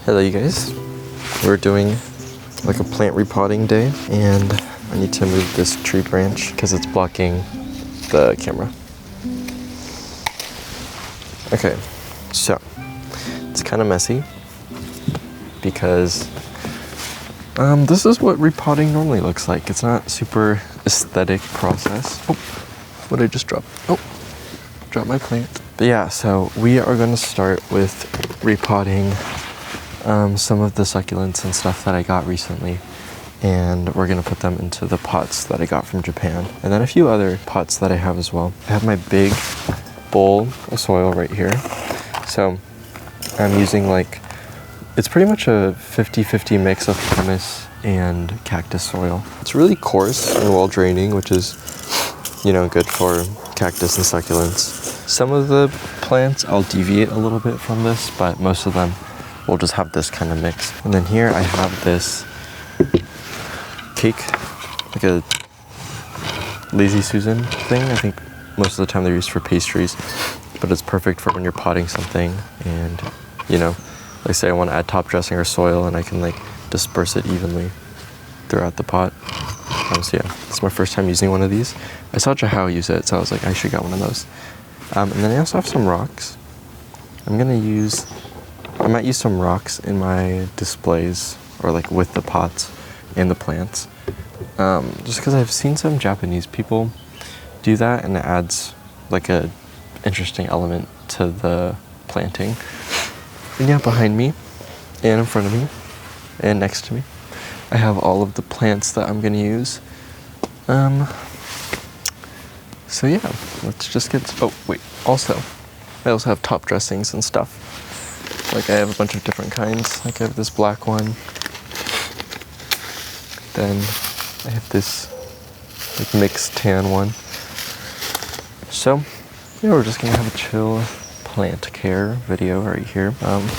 Hello you guys. We're doing like a plant repotting day and I need to move this tree branch because it's blocking the camera. Okay, so it's kind of messy because this is what repotting normally looks like. It's not super aesthetic process. Oh, what did I just drop? Oh, dropped my plant. But yeah, so we are going to start with repotting some of the succulents and stuff that I got recently, and we're gonna put them into the pots that I got from Japan, and then a few other pots that I have as well. I have my big bowl of soil right here, so I'm using it's pretty much a 50-50 mix of pumice and cactus soil. It's really coarse and well draining, which is, you know, good for cactus and succulents. Some of the plants I'll deviate a little bit from this, but most of them we'll just have this kind of mix. And then here I have this cake, like a Lazy Susan thing. I think most of the time they're used for pastries, but it's perfect for when you're potting something and, you know, like say I want to add top dressing or soil and I can disperse it evenly throughout the pot. So yeah, it's my first time using one of these. I saw Jahao use it, so I was like, I should get one of those. And then I also have some rocks. I might use some rocks in my displays or with the pots and the plants. Just because I've seen some Japanese people do that and it adds a interesting element to the planting. And yeah, behind me and in front of me and next to me, I have all of the plants that I'm gonna use. So yeah, let's just get, oh wait, I also have top dressings and stuff. I have a bunch of different kinds. I have this black one. Then I have this mixed tan one. So yeah, we're just gonna have a chill plant care video right here.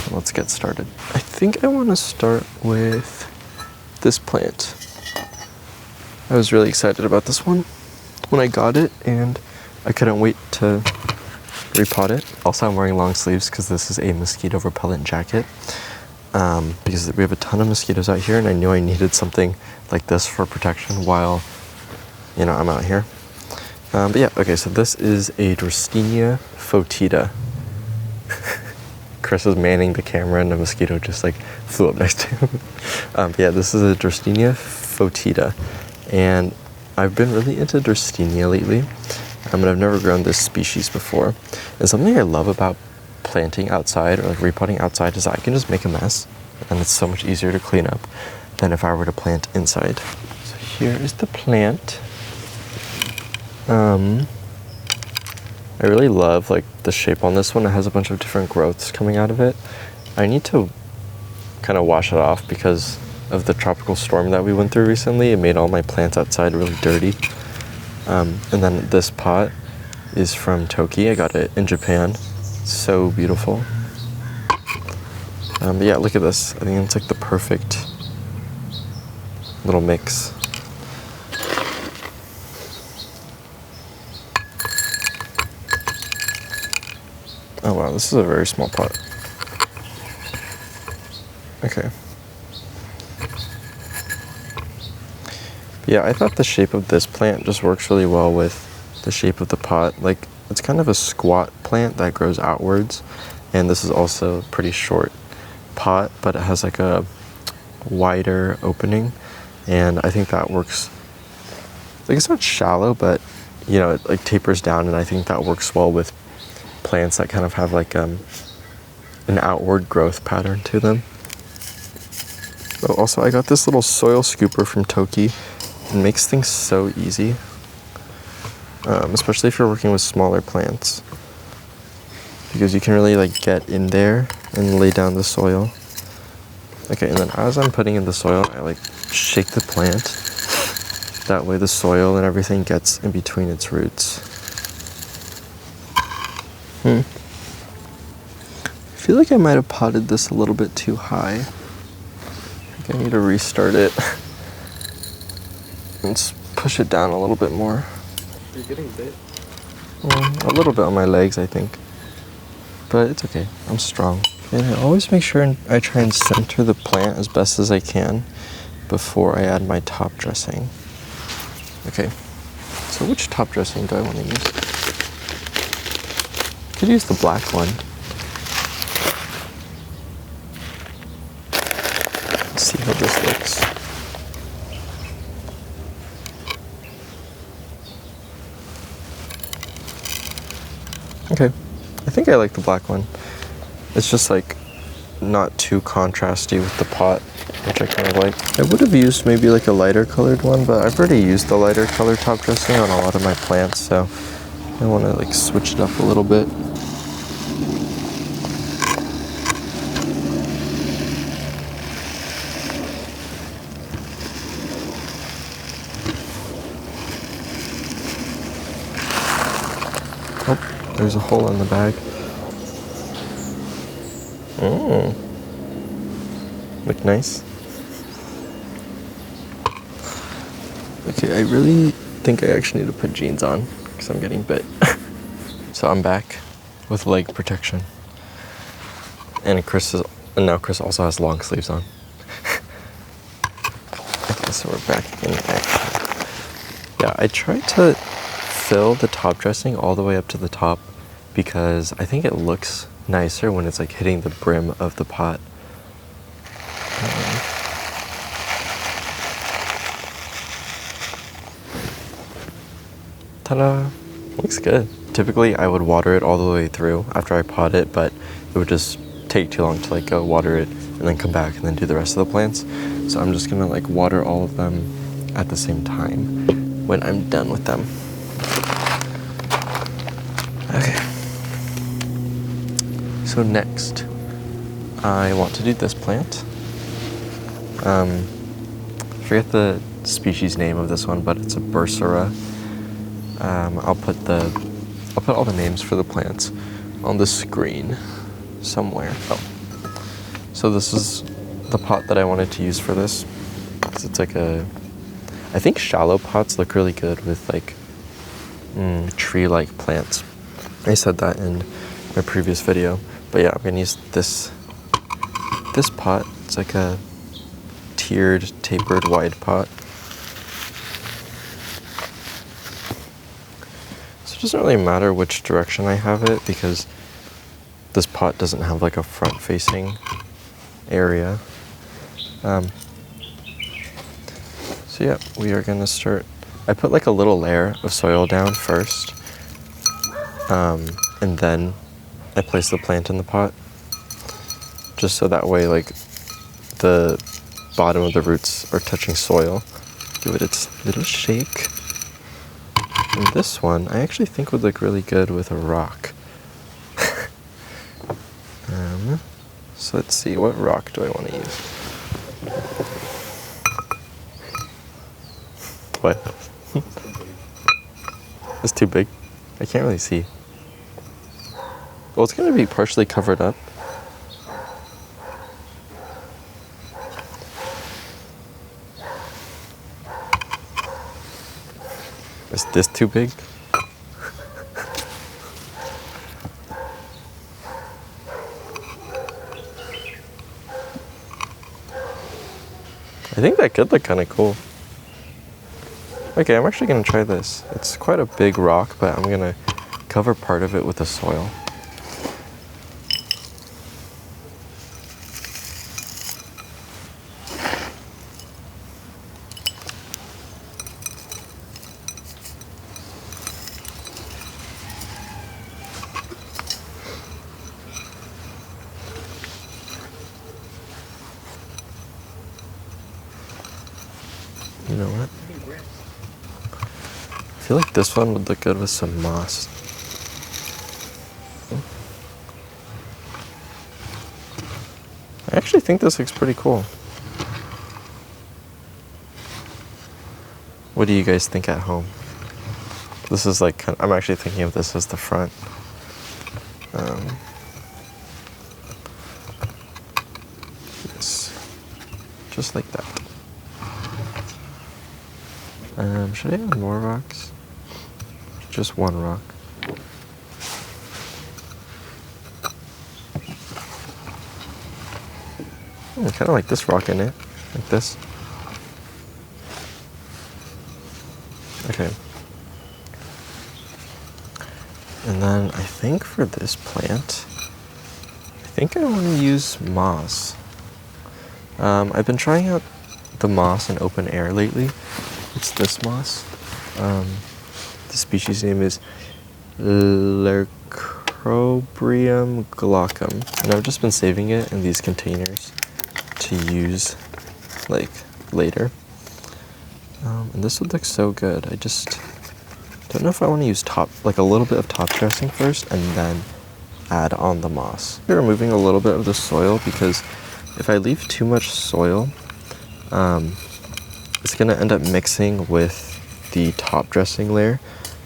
Let's get started. I think I want to start with this plant. I was really excited about this one when I got it and I couldn't wait to repot it. Also, I'm wearing long sleeves because this is a mosquito repellent jacket, because we have a ton of mosquitoes out here and I knew I needed something like this for protection while, you know, I'm out here. But yeah, okay, so this is a Drostenia fotida. Chris is manning the camera and a mosquito just flew up next to him. But yeah, this is a Drostenia fotida, and I've been really into Drostenia lately. But I've never grown this species before. And something I love about planting outside or repotting outside is that I can just make a mess and it's so much easier to clean up than if I were to plant inside. So here is the plant. I really love the shape on this one. It has a bunch of different growths coming out of it. I need to kind of wash it off because of the tropical storm that we went through recently. It made all my plants outside really dirty. And then this pot is from Toki. I got it in Japan. So beautiful. But yeah, look at this. I think it's the perfect little mix. Oh wow, this is a very small pot. Okay. Yeah, I thought the shape of this plant just works really well with the shape of the pot. It's kind of a squat plant that grows outwards, and this is also a pretty short pot, but it has a wider opening, and I think that works. It's not shallow, but you know, it tapers down, and I think that works well with plants that kind of have an outward growth pattern to them. Oh, also, I got this little soil scooper from Toki. It makes things so easy, especially if you're working with smaller plants, because you can really get in there and lay down the soil. Okay, and then as I'm putting in the soil, I shake the plant. That way the soil and everything gets in between its roots. I feel like I might have potted this a little bit too high. I think I need to restart it. Let's push it down a little bit more. You're getting bit? A little bit on my legs, I think. But it's okay. I'm strong. And I always make sure I try and center the plant as best as I can before I add my top dressing. Okay, so which top dressing do I want to use? Could use the black one. Let's see how this looks. Okay, I think I like the black one. It's just like not too contrasty with the pot, which I kind of like. I would have used maybe like a lighter colored one, but I've already used the lighter colored top dressing on a lot of my plants, so I want to like switch it up a little bit. Oh, there's a hole in the bag. Look nice. Okay, I really think I actually need to put jeans on because I'm getting bit. So I'm back with leg protection. And now Chris also has long sleeves on. Okay, so we're back in action. Yeah, I tried to fill the top dressing all the way up to the top because I think it looks nicer when it's like hitting the brim of the pot. Ta-da! Looks good. Typically I would water it all the way through after I pot it, but it would just take too long to like go water it and then come back and then do the rest of the plants. So I'm just gonna like water all of them at the same time when I'm done with them. Okay. So next, I want to do this plant. I forget the species name of this one, but it's a Bursera. I'll put all the names for the plants on the screen somewhere. Oh, so this is the pot that I wanted to use for this. It's like I think shallow pots look really good with like tree-like plants. I said that in my previous video, but yeah, I'm gonna use this pot. It's like a tiered, tapered, wide pot. So it doesn't really matter which direction I have it because this pot doesn't have like a front-facing area. So yeah, we are gonna start. I put like a little layer of soil down first, and then I place the plant in the pot, just so that way like the bottom of the roots are touching soil. Give it its little shake. And this one I actually think would look really good with a rock. So let's see, what rock do I want to use? What? It's too big. I can't really see. Well, it's going to be partially covered up. Is this too big? I think that could look kind of cool. Okay, I'm actually going to try this. It's quite a big rock, but I'm going to cover part of it with the soil. You know what? I feel like this one would look good with some moss. I actually think this looks pretty cool. What do you guys think at home? This is like, I'm actually thinking of this as the front. Yes, just like that. Should I add more rocks? Just one rock. Kind of like this rock in it, like this. Okay. And then I think for this plant, I think I want to use moss. I've been trying out the moss in open air lately. It's this moss. The species name is Lercobrium glaucum, and I've just been saving it in these containers to use like later. And this would look so good. I just don't know if I want to use like a little bit of top dressing first and then add on the moss. I'm removing a little bit of the soil because if I leave too much soil, it's gonna end up mixing with the top dressing layer,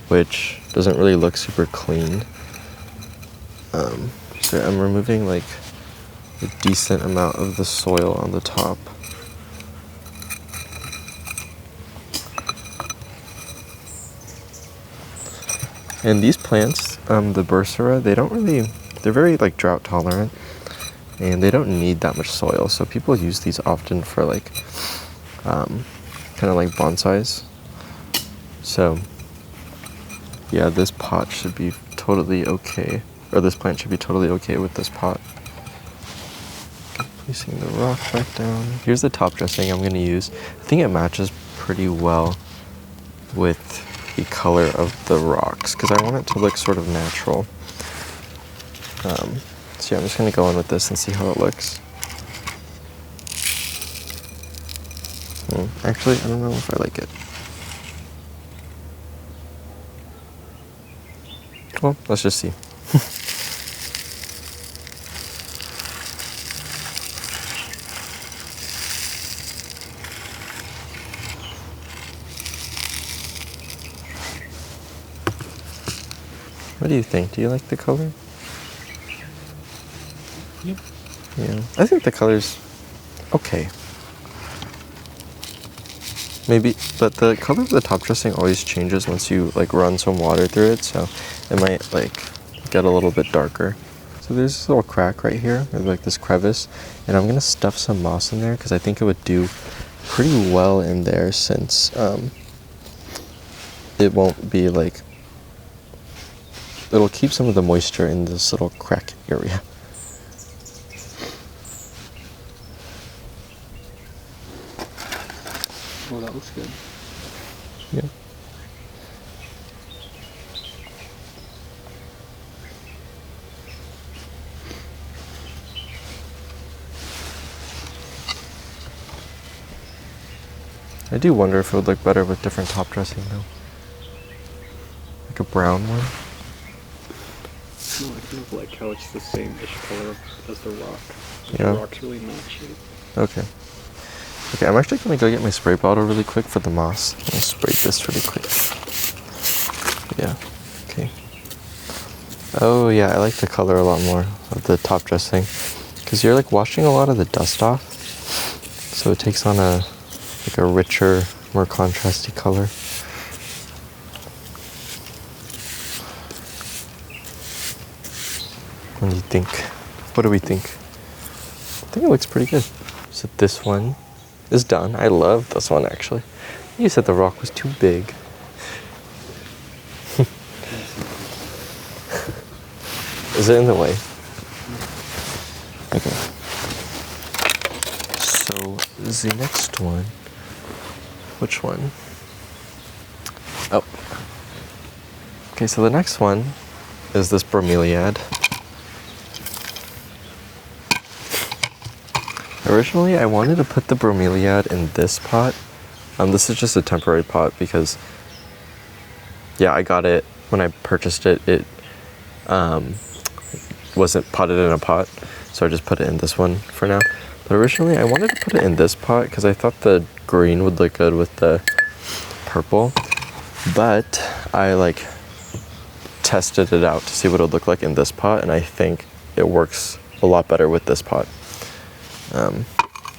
which doesn't really look super clean. So I'm removing like a decent amount of the soil on the top. And these plants, the Bursera, they're very like drought tolerant, and they don't need that much soil. So people use these often for like, kind of like bonsais. So yeah, this pot should be totally okay, or this plant should be totally okay with this pot. Placing the rock back down. Here's the top dressing I'm gonna use. I think it matches pretty well with the color of the rocks because I want it to look sort of natural. So yeah, I'm just gonna go in with this and see how it looks. Actually, I don't know if I like it. Well, let's just see. What do you think? Do you like the color? Yep. Yeah, I think the color's okay. Maybe, but the color of the top dressing always changes once you like run some water through it, so it might like get a little bit darker. So there's this little crack right here, or like this crevice, and I'm gonna stuff some moss in there because I think it would do pretty well in there since it won't be like, it'll keep some of the moisture in this little crack area. Oh, that looks good. Yeah. I do wonder if it would look better with different top dressing though. Like a brown one. No, I kind of like how it's the same-ish color as the rock. Yeah. The rocks really match it. Okay. Okay, I'm actually gonna go get my spray bottle really quick for the moss. I'll spray this really quick. Yeah, okay. Oh yeah, I like the color a lot more of the top dressing because you're like washing a lot of the dust off. So it takes on a richer, more contrasty color. What do you think? What do we think? I think it looks pretty good. So this one is done. I love this one actually. You said the rock was too big. Is it in the way? Okay. So the next one. Which one? Oh. Okay, so the next one is this bromeliad. Originally, I wanted to put the bromeliad in this pot. This is just a temporary pot because, yeah, I got it when I purchased it. It wasn't potted in a pot, so I just put it in this one for now. But originally, I wanted to put it in this pot because I thought the green would look good with the purple. But I like tested it out to see what it would look like in this pot, and I think it works a lot better with this pot.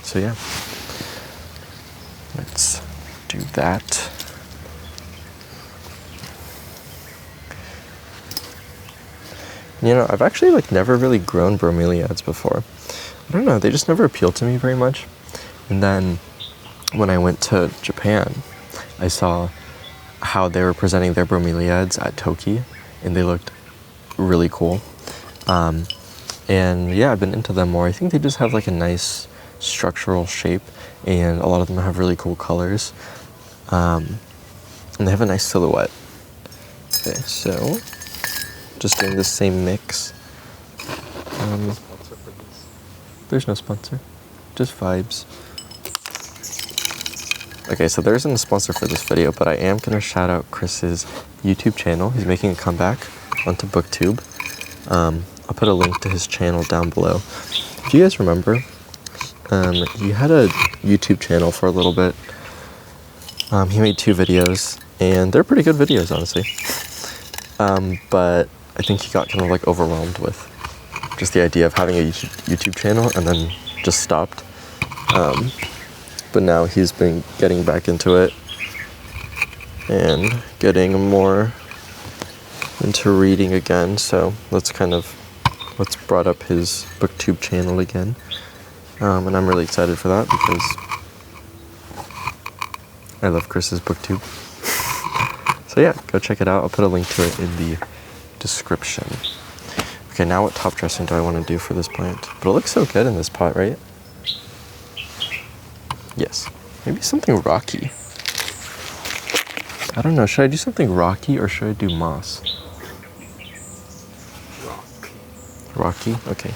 So yeah, let's do that. You know, I've actually like never really grown bromeliads before, I don't know, they just never appealed to me very much. And then when I went to Japan, I saw how they were presenting their bromeliads at Toki, and they looked really cool. And yeah, I've been into them more. I think they just have like a nice structural shape, and a lot of them have really cool colors. And they have a nice silhouette. Okay, so just doing the same mix. There's no sponsor, just vibes. Okay, so there isn't a sponsor for this video, but I am gonna shout out Chris's YouTube channel. He's making a comeback onto BookTube. I'll put a link to his channel down below. Do you guys remember? He had a YouTube channel for a little bit. He made 2 videos, and they're pretty good videos, honestly. But I think he got kind of like overwhelmed with just the idea of having a YouTube channel, and then just stopped. But now he's been getting back into it and getting more into reading again. So let's brought up his BookTube channel again. And I'm really excited for that because I love Chris's BookTube. So yeah, go check it out. I'll put a link to it in the description. Okay, now what top dressing do I want to do for this plant? But it looks so good in this pot, right? Yes. Maybe something rocky. I don't know. Should I do something rocky or should I do moss? Rocky? Okay.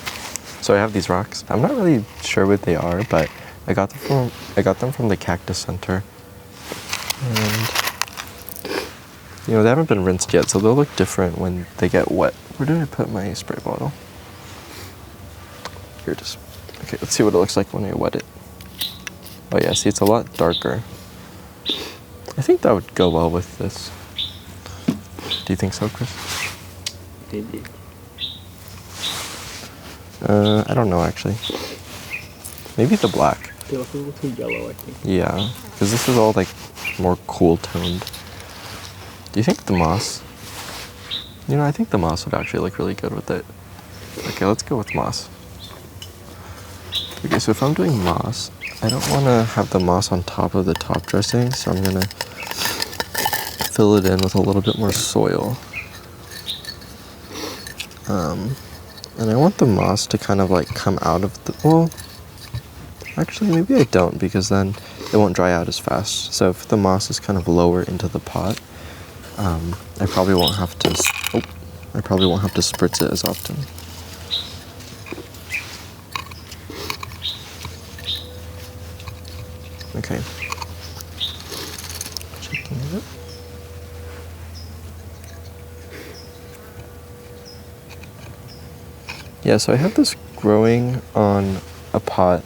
So I have these rocks. I'm not really sure what they are, but I got them from the Cactus Center. And you know, they haven't been rinsed yet, so they'll look different when they get wet. Where did I put my spray bottle? Here it is. Okay, let's see what it looks like when I wet it. Oh yeah, see, it's a lot darker. I think that would go well with this. Do you think so, Chris? Maybe. I don't know, actually. Maybe the black. They look a little too yellow, I think. Yeah, because this is all like more cool toned. Do you think the moss? You know, I think the moss would actually look really good with it. Okay, let's go with moss. Okay, so if I'm doing moss, I don't want to have the moss on top of the top dressing, so I'm going to fill it in with a little bit more soil. And I want the moss to kind of like come out of the, well, actually maybe I don't, because then it won't dry out as fast. So if the moss is kind of lower into the pot, I probably won't have to spritz it as often. Okay. Checking it. Yeah, so I have this growing on a pot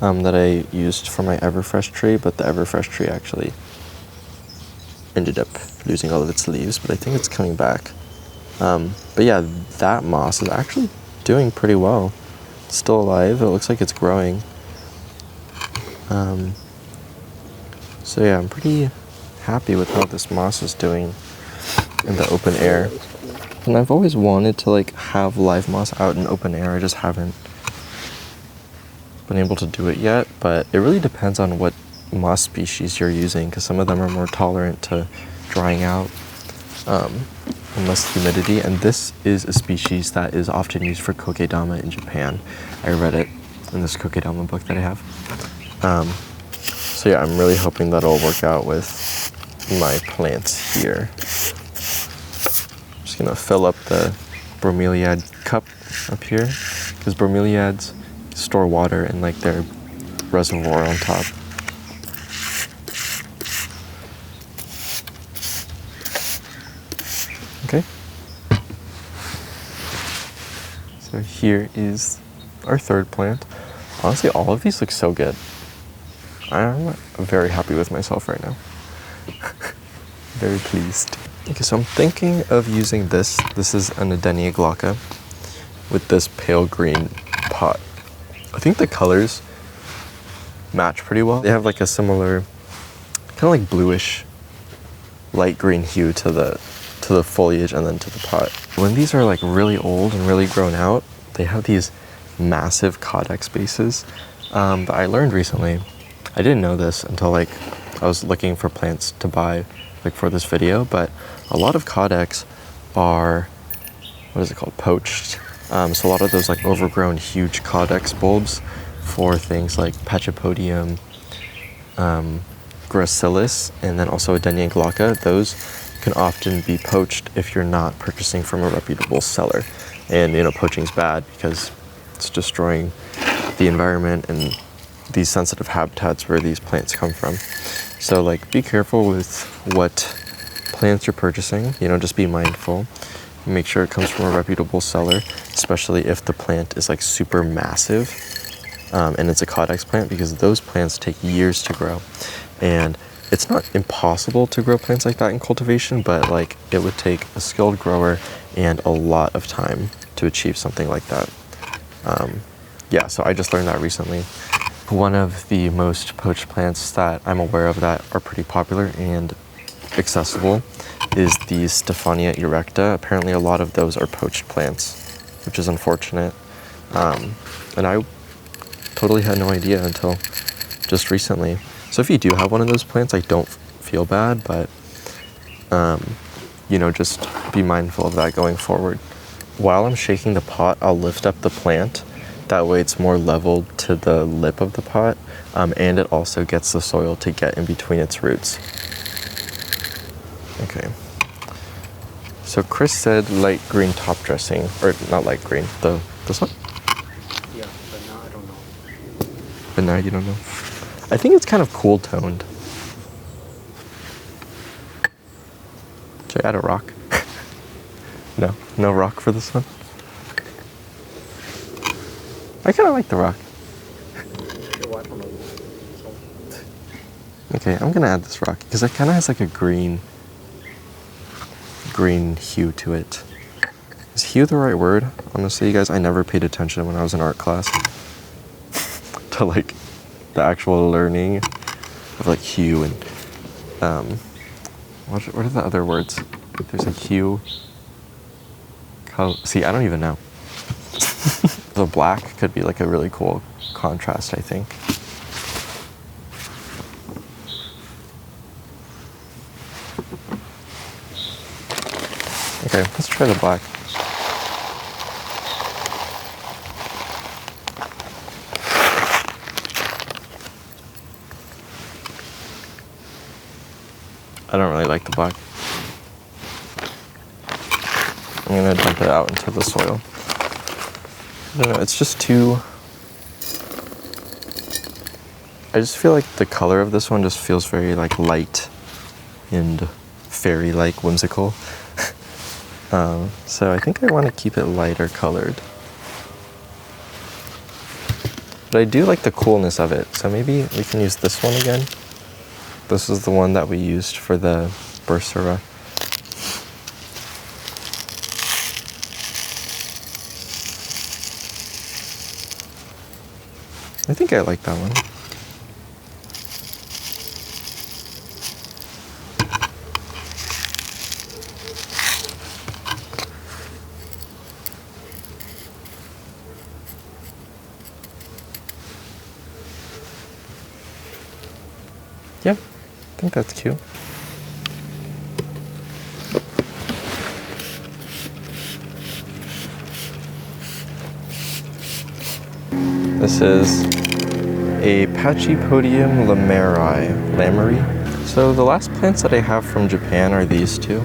that I used for my Everfresh tree, but the Everfresh tree actually ended up losing all of its leaves, but I think it's coming back. But yeah, that moss is actually doing pretty well. It's still alive. It looks like it's growing. So yeah, I'm pretty happy with how this moss is doing in the open air. And I've always wanted to like have live moss out in open air. I just haven't been able to do it yet, but it really depends on what moss species you're using, because some of them are more tolerant to drying out and less humidity. And this is a species that is often used for kokedama in Japan. I read it in this kokedama book that I have. So yeah, I'm really hoping that'll work out with my plants here. Just gonna fill up the bromeliad cup up here, because bromeliads store water in like their reservoir on top. Okay. So here is our third plant. Honestly, all of these look so good. I'm very happy with myself right now. Very pleased. Okay, so I'm thinking of using this. This is an Adenia glauca with this pale green pot. I think the colors match pretty well. They have like a similar, kind of like bluish, light green hue to the foliage and then to the pot. When these are like really old and really grown out, they have these massive codex bases. But I learned recently, I didn't know this until like I was looking for plants to buy like for this video, but a lot of codex are, what is it called, poached. So a lot of those like overgrown huge codex bulbs for things like Pachapodium, gracilis, and then also Adenia glauca, those can often be poached if you're not purchasing from a reputable seller. And poaching's bad because it's destroying the environment and these sensitive habitats where these plants come from. So like be careful with what plants you're purchasing, just be mindful. Make sure it comes from a reputable seller, especially if the plant is like super massive and it's a codex plant, because those plants take years to grow. And it's not impossible to grow plants like that in cultivation, but like it would take a skilled grower and a lot of time to achieve something like that. Yeah, so I just learned that recently. One of the most poached plants that I'm aware of that are pretty popular and accessible is the Stephania erecta. Apparently a lot of those are poached plants, which is unfortunate. And I totally had no idea until just recently. So if you do have one of those plants, I don't feel bad, but just be mindful of that going forward. While I'm shaking the pot, I'll lift up the plant. That way it's more leveled to the lip of the pot, and it also gets the soil to get in between its roots. Okay. So Chris said light green top dressing, or not light green, this one? Yeah, but now I don't know. But now you don't know. I think it's kind of cool toned. Should I add a rock? No rock for this one? I kind of like the rock. Okay, I'm gonna add this rock because it kind of has like a green hue to it. Is hue the right word? Honestly, you guys, I never paid attention when I was in art class to like the actual learning of like hue and what are the other words? There's like hue. See, I don't even know. The black could be like a really cool contrast, I think. Okay, let's try the black. I don't really like the black. I'm gonna dump it out into the soil. I don't know, it's just too... I just feel like the color of this one just feels very like light and fairy-like, whimsical. So I think I want to keep it lighter colored. But I do like the coolness of it, so maybe we can use this one again. This is the one that we used for the Bursera. I think I like that one. Yeah, I think that's cute. This is a Pachapodium lameri. So the last plants that I have from Japan are these two.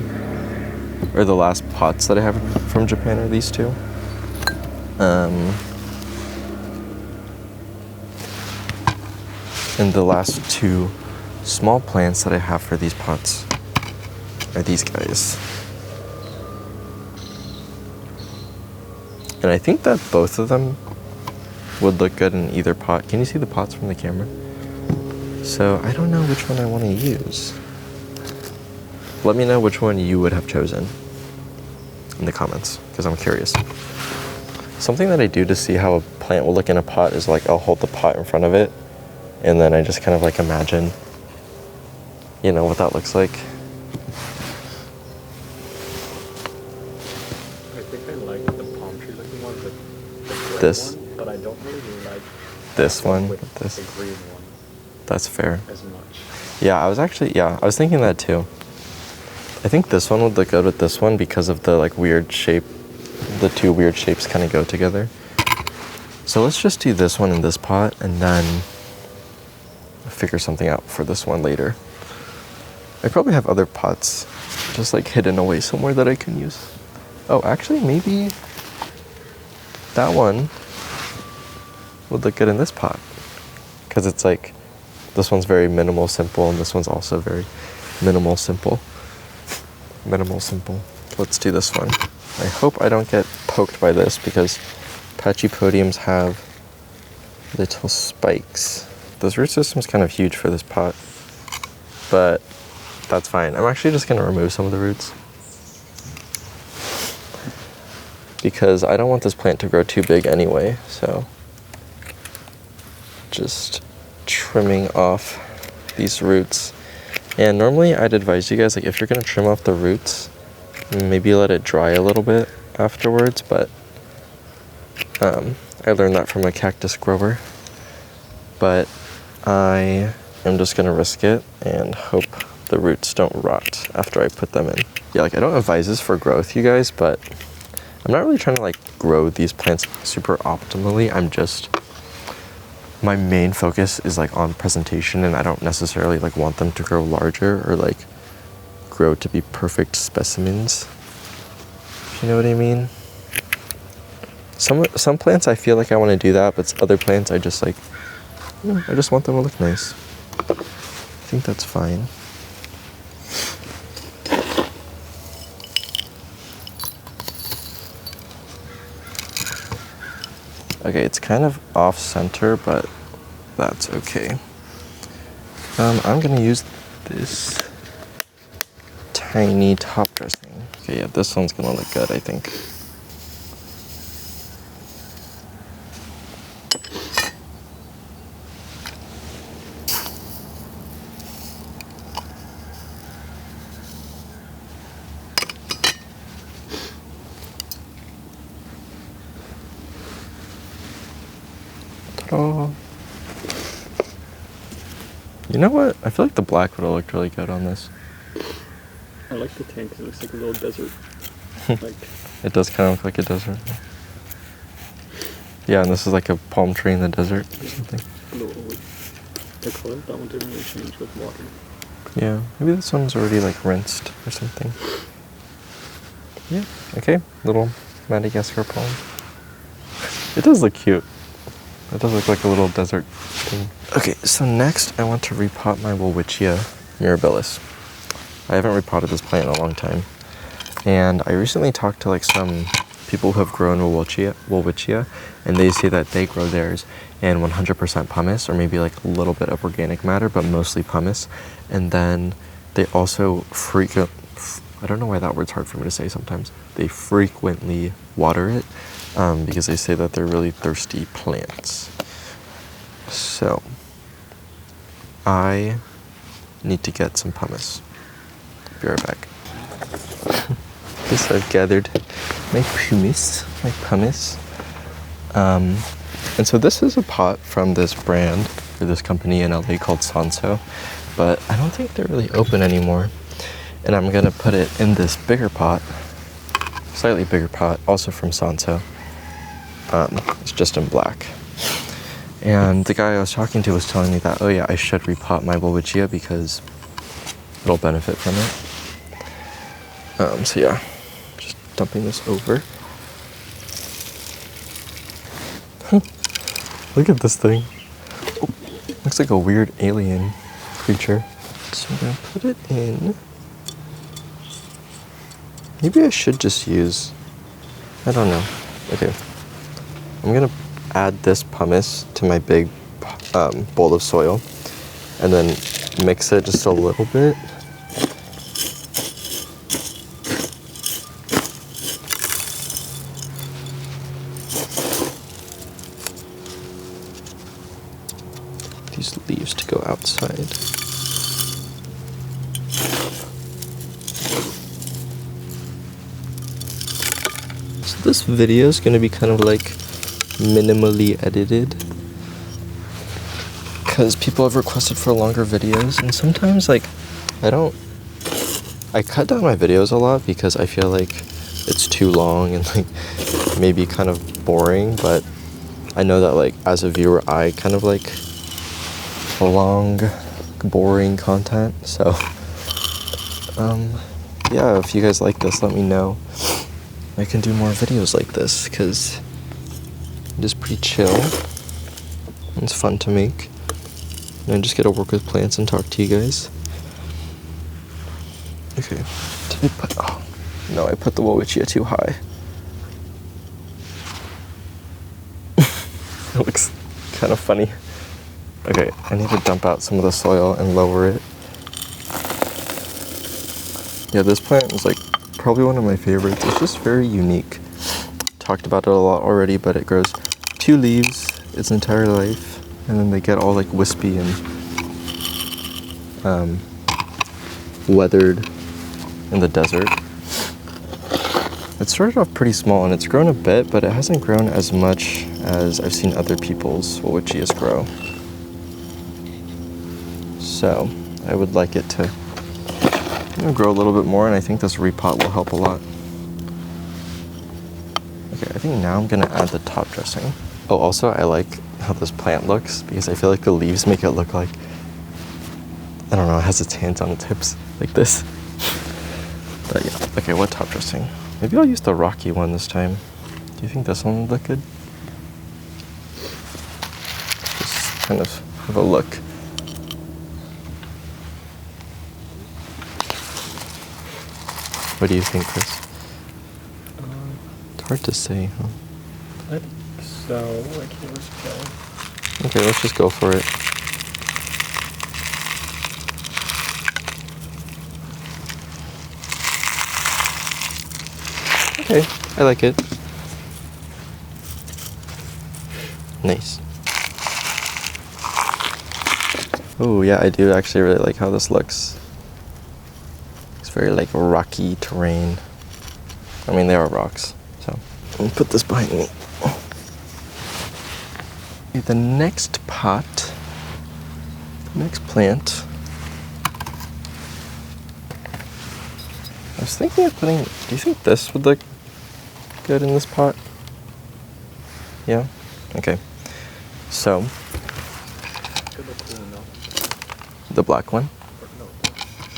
Or the last pots that I have from Japan are these two. And the last two small plants that I have for these pots are these guys. And I think that both of them would look good in either pot. Can you see the pots from the camera? So I don't know which one I want to use. Let me know which one you would have chosen in the comments, because I'm curious. Something that I do to see how a plant will look in a pot is like I'll hold the pot in front of it, and then I just kind of like imagine, what that looks like. I think I like the palm tree looking one, but This? one, but this one with this. the green one That's fair. as much. Yeah, I was thinking that too. I think this one would look good with this one because of the like weird shape. The two weird shapes kind of go together. So let's just do this one in this pot and then figure something out for this one later. I probably have other pots just like hidden away somewhere that I can use. Oh, actually maybe that one would look good in this pot. Because it's like, this one's very minimal, simple, and this one's also very minimal, simple. Minimal, simple. Let's do this one. I hope I don't get poked by this because patchy podiums have little spikes. This root system's kind of huge for this pot, but that's fine. I'm actually just gonna remove some of the roots because I don't want this plant to grow too big anyway, so just trimming off these roots. And normally I'd advise you guys, like if you're gonna trim off the roots, maybe let it dry a little bit afterwards, but I learned that from a cactus grower. But I am just gonna risk it and hope the roots don't rot after I put them in. Yeah, like I don't advise this for growth, you guys, but I'm not really trying to like grow these plants super optimally. My main focus is like on presentation, and I don't necessarily like want them to grow larger or like grow to be perfect specimens. If you know what I mean? Some plants I feel like I want to do that, but other plants I just like, I just want them to look nice. I think that's fine. Okay, it's kind of off center, but that's okay. I'm gonna use this tiny top dressing. Okay, yeah, this one's gonna look good, I think. Ta-da. You know what? I feel like the black would have looked really good on this. I like the tank because it looks like a little desert. Like It does kind of look like a desert. Yeah, and this is like a palm tree in the desert or something. a little the color. That one didn't really change with water. Yeah, maybe this one's already like rinsed or something. Yeah, okay, little Madagascar palm. It does look cute. It does look like a little desert thing. Okay, so next I want to repot my Welwitschia mirabilis. I haven't repotted this plant in a long time. And I recently talked to like some people who have grown Welwitschia, and they say that they grow theirs in 100% pumice, or maybe like a little bit of organic matter, but mostly pumice. And then they also I don't know why that word's hard for me to say sometimes. They frequently water it because they say that they're really thirsty plants. So I need to get some pumice. Be right back. Yes, I've gathered my pumice. And so this is a pot from this brand, or this company in LA called Sanso, but I don't think they're really open anymore. And I'm gonna put it in this bigger pot, slightly bigger pot, also from Sanso. It's just in black. And the guy I was talking to was telling me that, oh yeah, I should repot my Welwitschia because it'll benefit from it. So yeah, just dumping this over. Look at this thing. Oh, looks like a weird alien creature. So I'm gonna put it in. Maybe I should just use, I don't know. Okay, I'm gonna add this pumice to my big bowl of soil and then mix it just a little bit. These leaves to go outside. So this video is going to be kind of like minimally edited. because people have requested for longer videos, and sometimes like I cut down my videos a lot because I feel like it's too long and like maybe kind of boring, but I know that like as a viewer I kind of like long, boring content. So yeah, if you guys like this, let me know. I can do more videos like this because it is pretty chill. It's fun to make. And I just get to work with plants and talk to you guys. Okay. Did I put... Oh, no, I put the Wowitchia too high. It looks kind of funny. Okay, I need to dump out some of the soil and lower it. Yeah, this plant is like probably one of my favorites. It's just very unique. Talked about it a lot already, but it grows 2 leaves its entire life, and then they get all like wispy and weathered in the desert. It started off pretty small and it's grown a bit, but it hasn't grown as much as I've seen other people's Wowitchias grow. So I would like it to grow a little bit more, and I think this repot will help a lot. Okay, I think now I'm gonna add the top dressing. Oh, also I like how this plant looks because I feel like the leaves make it look like, I don't know, it has its hands on its hips like this. But yeah, okay, what top dressing? Maybe I'll use the rocky one this time. Do you think this one would look good? Just kind of have a look. What do you think, Chris? It's hard to say, huh? I think so. I can't risk going. Okay, let's just go for it. Okay, I like it. Nice. Oh yeah, I do actually really like how this looks. It's very like rocky terrain. I mean, they are rocks, so let me put this behind me. Okay, the next pot, the next plant. I was thinking of putting, do you think this would look good in this pot? Yeah? Okay. So, the black one?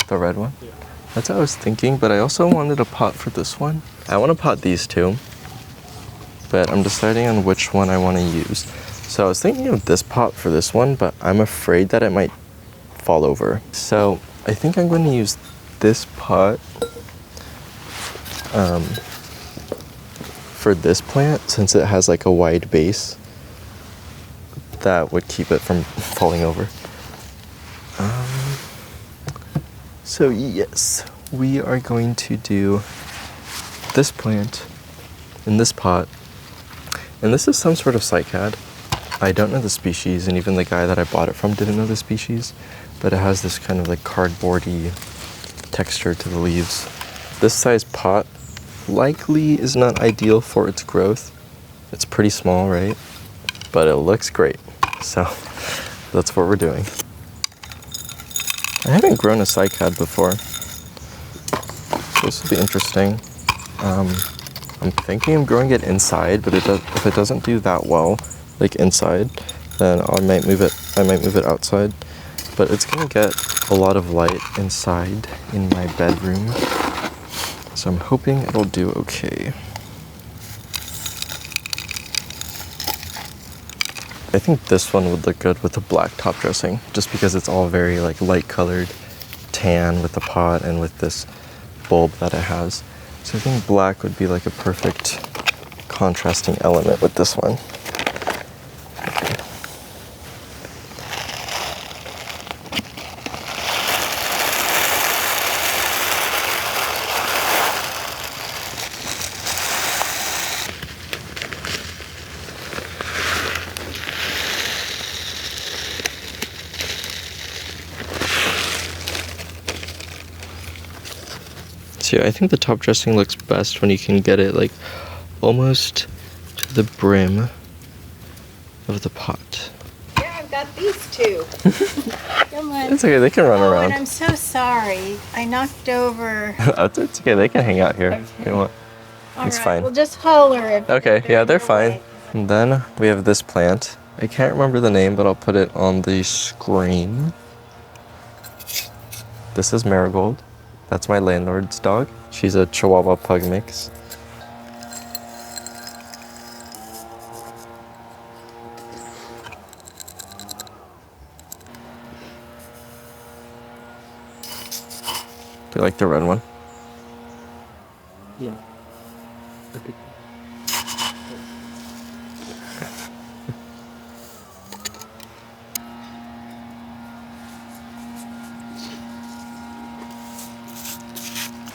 The red one? Yeah. That's what I was thinking, but I also wanted a pot for this one. I want to pot these two, but I'm deciding on which one I want to use. So I was thinking of this pot for this one, but I'm afraid that it might fall over. So I think I'm going to use this pot for this plant, since it has like a wide base that would keep it from falling over. So yes, we are going to do this plant in this pot, and this is some sort of cycad. I don't know the species, and even the guy that I bought it from didn't know the species, but it has this kind of like cardboardy texture to the leaves. This size pot likely is not ideal for its growth. It's pretty small, right? But it looks great, so that's what we're doing. I haven't grown a cycad before, so this will be interesting. I'm thinking of growing it inside, but if it doesn't do that well, like inside, then I might move it outside. But it's gonna get a lot of light inside in my bedroom, so I'm hoping it'll do okay. I think this one would look good with the black top dressing, just because it's all very like light colored tan with the pot and with this bulb that it has. So I think black would be like a perfect contrasting element with this one. So yeah, I think the top dressing looks best when you can get it like almost to the brim of the pot. Yeah, I've got got these two. Come on. It's okay, they can run Oh, around. and I'm so sorry. I knocked over. It's okay, they can hang out here if you want. All It's right, fine. We'll just holler if Okay, yeah, in they're your fine. way. And then we have this plant. I can't remember the name, but I'll put it on the screen. This is Marigold. That's my landlord's dog. She's a Chihuahua Pug mix. Do you like the red one? Yeah. Okay.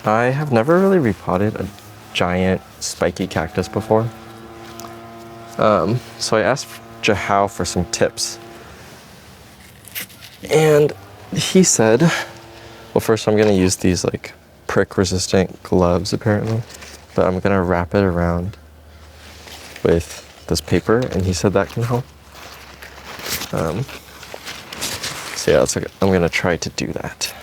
I have never really repotted a giant spiky cactus before. So I asked Jahao for some tips. And he said, well, first I'm gonna use these like prick resistant gloves apparently, but I'm gonna wrap it around with this paper, and he said that can help. So yeah, I'm gonna try to do that.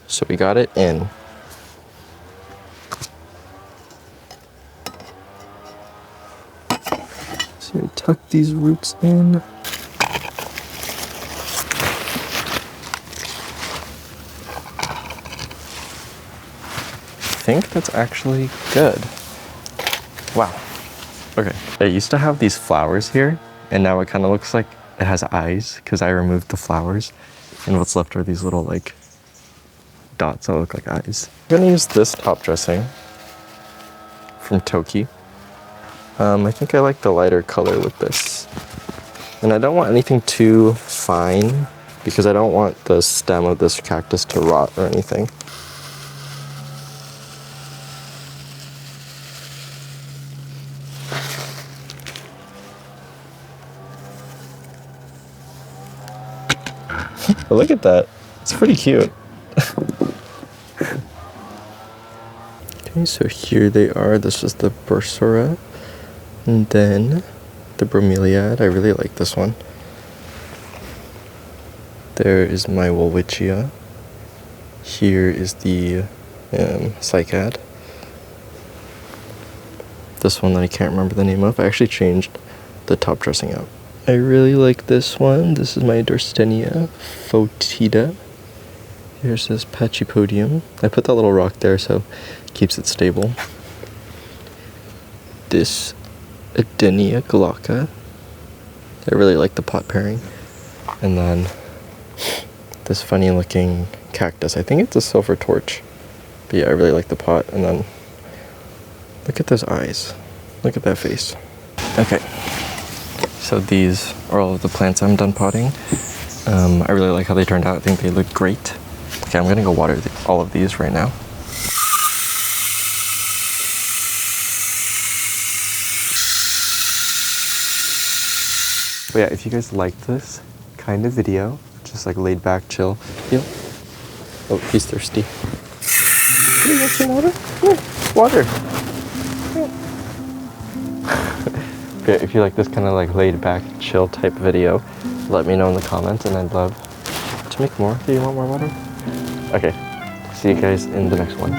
So we got it in. So we tuck these roots in. I think that's actually good. Wow. Okay. I used to have these flowers here, and now it kind of looks like it has eyes because I removed the flowers, and what's left are these little like dots that look like eyes. I'm gonna use this top dressing from Toki. I think I like the lighter color with this. And I don't want anything too fine because I don't want the stem of this cactus to rot or anything. But look at that. It's pretty cute. Okay, so here they are. This is the Bursera. And then the bromeliad. I really like this one. There is my Wolwichia. Here is the cycad. This one that I can't remember the name of. I actually changed the top dressing out. I really like this one. This is my Dorstenia fotida. Here's this Pachypodium. I put that little rock there so it keeps it stable. This Adenia glauca. I really like the pot pairing. And then this funny looking cactus. I think it's a silver torch. But yeah, I really like the pot. And then look at those eyes. Look at that face. Okay. So these are all of the plants I'm done potting. I really like how they turned out. I think they look great. Okay, I'm gonna go water all of these right now. But yeah, if you guys liked this kind of video, just like laid back, chill. Oh, he's thirsty. Can you get some water? Yeah, water. Okay, if you like this kind of like laid back, chill type video, let me know in the comments and I'd love to make more. Do you want more water? Okay, see you guys in the next one.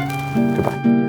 Goodbye.